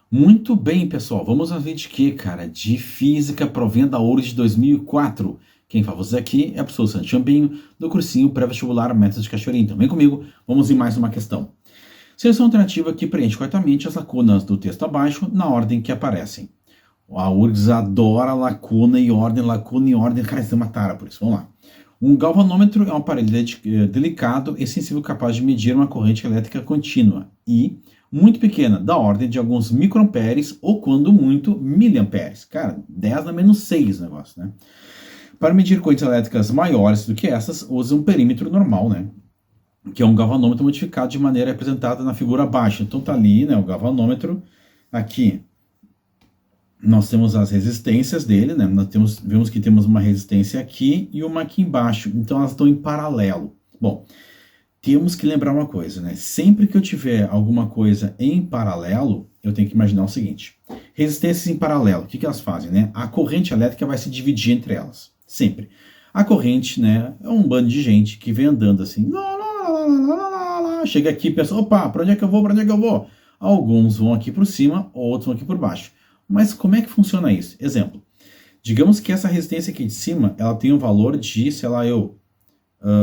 Muito bem, pessoal. Vamos a ver de quê, cara? De Física Provenda Ouro de 2004. Quem fala vocês aqui é a professor Santos Chambinho, do cursinho pré-vestibular Método de Cachoeirinho. Então vem comigo, vamos em mais uma questão. Seleção alternativa que preenche corretamente as lacunas do texto abaixo na ordem que aparecem. A URGS adora lacuna e ordem, lacuna e ordem. Cara, isso é uma tara por isso. Vamos lá. Um galvanômetro é um aparelho delicado e sensível capaz de medir uma corrente elétrica contínua e muito pequena, da ordem de alguns microamperes ou, quando muito, miliamperes. Cara, 10 a menos 6 o negócio, né? Para medir correntes elétricas maiores do que essas, usa um perímetro normal, né? Que é um galvanômetro modificado de maneira representada na figura abaixo. Então tá ali, né, o galvanômetro. Aqui nós temos as resistências dele, né? Vemos que temos uma resistência aqui e uma aqui embaixo. Então elas estão em paralelo. Bom, temos que lembrar uma coisa, né? Sempre que eu tiver alguma coisa em paralelo, eu tenho que imaginar o seguinte. Resistências em paralelo, o que elas fazem, né? A corrente elétrica vai se dividir entre elas, sempre. A corrente, né, é um bando de gente que vem andando assim, chega aqui e pensa, opa, para onde é que eu vou, para onde é que eu vou? Alguns vão aqui por cima, outros vão aqui por baixo. Mas como é que funciona isso? Exemplo, digamos que essa resistência aqui de cima, ela tem um valor de, sei lá,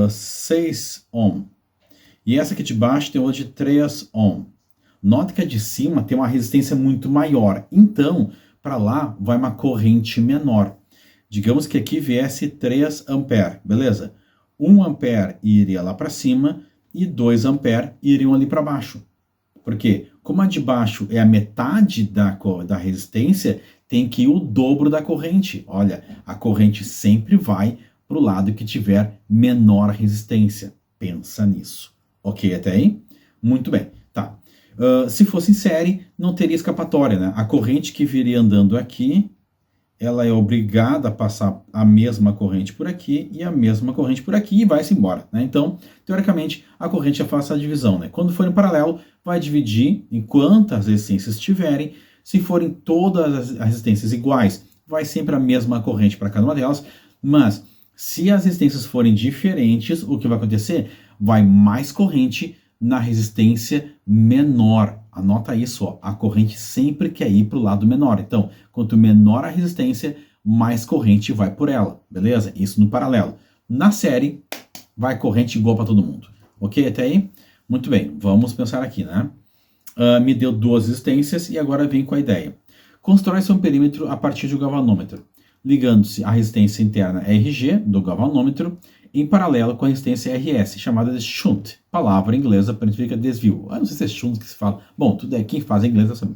6 ohm. E essa aqui de baixo tem outra de 3 ohm. Nota que a de cima tem uma resistência muito maior. Então, para lá vai uma corrente menor. Digamos que aqui viesse 3 ampere, beleza? 1 ampere iria lá para cima e 2 ampere iriam ali para baixo. Por quê? Como a de baixo é a metade da resistência, tem que ir o dobro da corrente. Olha, a corrente sempre vai para o lado que tiver menor resistência. Pensa nisso. Ok até aí? Muito bem. Tá. Se fosse em série, não teria escapatória, né? A corrente que viria andando aqui, ela é obrigada a passar a mesma corrente por aqui e a mesma corrente por aqui e vai-se embora, né? Então, teoricamente, a corrente já faz a divisão, né? Quando for em paralelo, vai dividir em quantas resistências tiverem. Se forem todas as resistências iguais, vai sempre a mesma corrente para cada uma delas. Mas, se as resistências forem diferentes, o que vai acontecer? Vai mais corrente na resistência menor. Anota isso, ó. A corrente sempre quer ir para o lado menor. Então, quanto menor a resistência, mais corrente vai por ela, beleza? Isso no paralelo. Na série, vai corrente igual para todo mundo. Ok até aí? Muito bem, vamos pensar aqui, né? Me deu duas resistências e agora vem com a ideia. Constrói-se um perímetro a partir de um galvanômetro, ligando-se a resistência interna RG do galvanômetro em paralelo com a resistência RS, chamada de shunt, palavra inglesa para significa desvio. Não sei se é shunt que se fala. Bom, tudo é quem faz em inglês, eu sabe.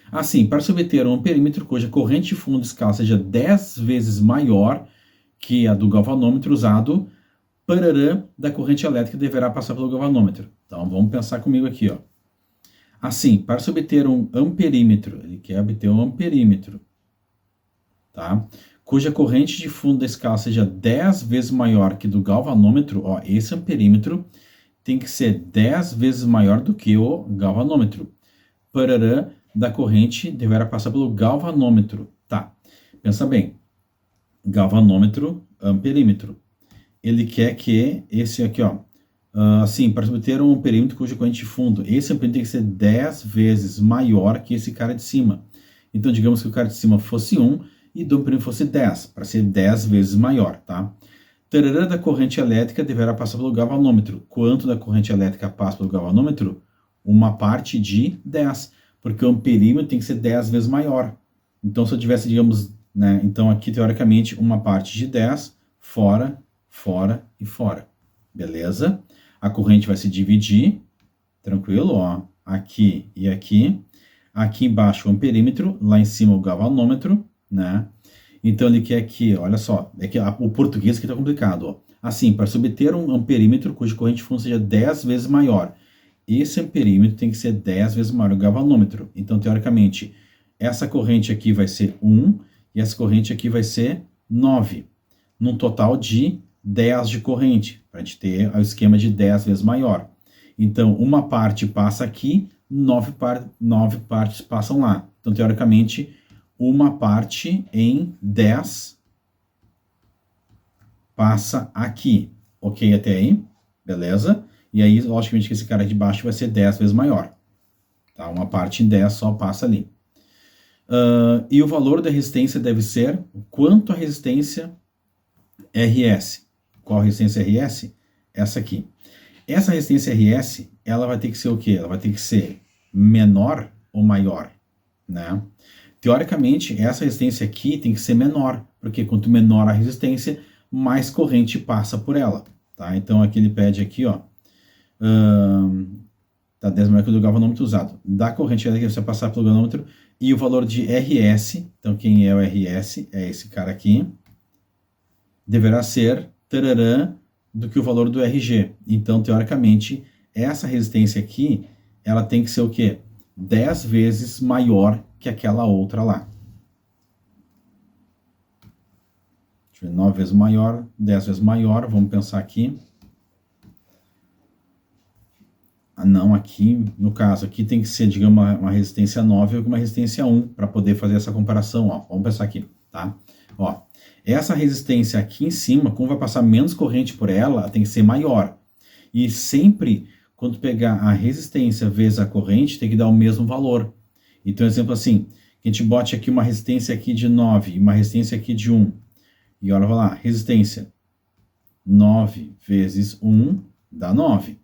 Assim, para se obter um perímetro cuja corrente de fundo de escala seja 10 vezes maior que a do galvanômetro usado, pararã da corrente elétrica deverá passar pelo galvanômetro. Então, vamos pensar comigo aqui, ó. Assim, para se obter um amperímetro, ele quer obter um amperímetro, tá? Cuja corrente de fundo da escala seja 10 vezes maior que do galvanômetro, ó, esse amperímetro tem que ser 10 vezes maior do que o galvanômetro. Pararã da corrente deverá passar pelo galvanômetro, tá? Pensa bem, galvanômetro, amperímetro. Ele quer que esse aqui, ó, assim, para obter um perímetro cuja corrente de fundo, esse amperímetro tem que ser 10 vezes maior que esse cara de cima. Então, digamos que o cara de cima fosse 1 e do perímetro fosse 10, para ser 10 vezes maior, tá? Tararã da corrente elétrica deverá passar pelo galvanômetro. Quanto da corrente elétrica passa pelo galvanômetro? Uma parte de 10, porque o amperímetro tem que ser 10 vezes maior. Então, se eu tivesse, digamos, né, então aqui, teoricamente, uma parte de 10, fora, fora e fora. Beleza? A corrente vai se dividir, tranquilo, ó, aqui e aqui. Aqui embaixo o amperímetro, lá em cima o galvanômetro, né? Então ele quer aqui, olha só, é que o português aqui tá complicado, ó. Assim, para se obter um amperímetro cuja corrente de fundo seja 10 vezes maior, esse amperímetro tem que ser 10 vezes maior que o galvanômetro. Então, teoricamente, essa corrente aqui vai ser 1 e essa corrente aqui vai ser 9, num total de 10 de corrente, para a gente ter o esquema de 10 vezes maior. Então, uma parte passa aqui, 9 partes passam lá. Então, teoricamente, uma parte em 10 passa aqui. Ok até aí? Beleza? E aí, logicamente, que esse cara de baixo vai ser 10 vezes maior. Tá? Uma parte em 10 só passa ali. E o valor da resistência deve ser quanto a resistência RS. Qual a resistência RS? Essa aqui. Essa resistência RS, ela vai ter que ser o quê? Ela vai ter que ser menor ou maior, né? Teoricamente, essa resistência aqui tem que ser menor, porque quanto menor a resistência, mais corrente passa por ela, tá? Então aqui ele pede aqui, ó, tá 10 maior que o do galvanômetro usado. Da corrente elétrica você vai passar pelo galvanômetro e o valor de RS, então quem é o RS? É esse cara aqui, deverá ser tararã, do que o valor do RG. Então, teoricamente, essa resistência aqui, ela tem que ser o quê? 10 vezes maior que aquela outra lá. Deixa eu ver, 9 vezes maior, 10 vezes maior, vamos pensar aqui. Não, aqui, no caso, aqui tem que ser, digamos, uma resistência 9 ou uma resistência 1, para poder fazer essa comparação, ó. Vamos pensar aqui, tá? Ó, essa resistência aqui em cima, como vai passar menos corrente por ela tem que ser maior. E sempre, quando pegar a resistência vezes a corrente, tem que dar o mesmo valor. Então, exemplo assim, que a gente bote aqui uma resistência aqui de 9 e uma resistência aqui de 1. E olha, vai lá, resistência 9 vezes 1 dá 9.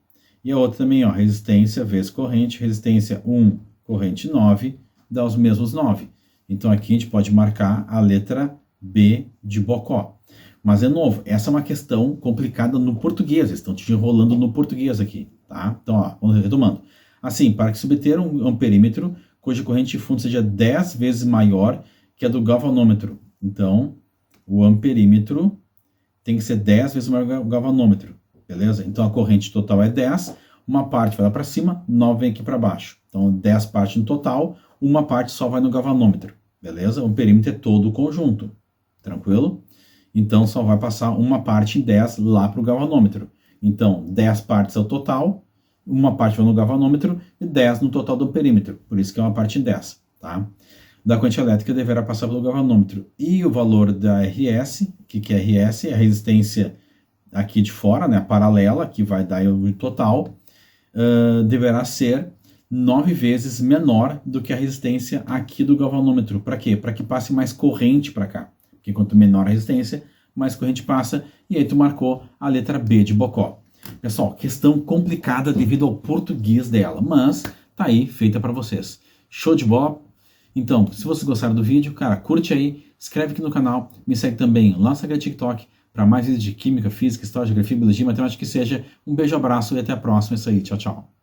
E a outra também, ó, resistência vezes corrente, resistência 1, corrente 9, dá os mesmos 9. Então aqui a gente pode marcar a letra B de Bocó. Mas, de novo, essa é uma questão complicada no português, eles estão te enrolando no português aqui, tá? Então, ó, vamos retomando. Assim, para que subter um amperímetro cuja corrente de fundo seja 10 vezes maior que a do galvanômetro. Então, o amperímetro tem que ser 10 vezes maior que o galvanômetro, beleza? Então, a corrente total é 10, uma parte vai lá para cima, 9 vem aqui para baixo. Então, 10 partes no total, uma parte só vai no galvanômetro, beleza? O amperímetro é todo o conjunto. Tranquilo? Então, só vai passar uma parte em 10 lá para o galvanômetro. Então, 10 partes é o total, uma parte vai no galvanômetro e 10 no total do perímetro. Por isso que é uma parte em 10, tá? Da corrente elétrica deverá passar pelo galvanômetro. E o valor da RS, o que é RS? É a resistência aqui de fora, né, a paralela, que vai dar o total, deverá ser 9 vezes menor do que a resistência aqui do galvanômetro. Para quê? Para que passe mais corrente para cá. Porque quanto menor a resistência, mais corrente passa. E aí tu marcou a letra B de Bocó. Pessoal, questão complicada devido ao português dela, mas tá aí, feita para vocês. Show de bola? Então, se vocês gostaram do vídeo, cara, curte aí, inscreve aqui no canal, me segue também lá no Instagram e TikTok para mais vídeos de química, física, história, geografia, biologia, matemática que seja. Um beijo, abraço e até a próxima. É isso aí, tchau, tchau.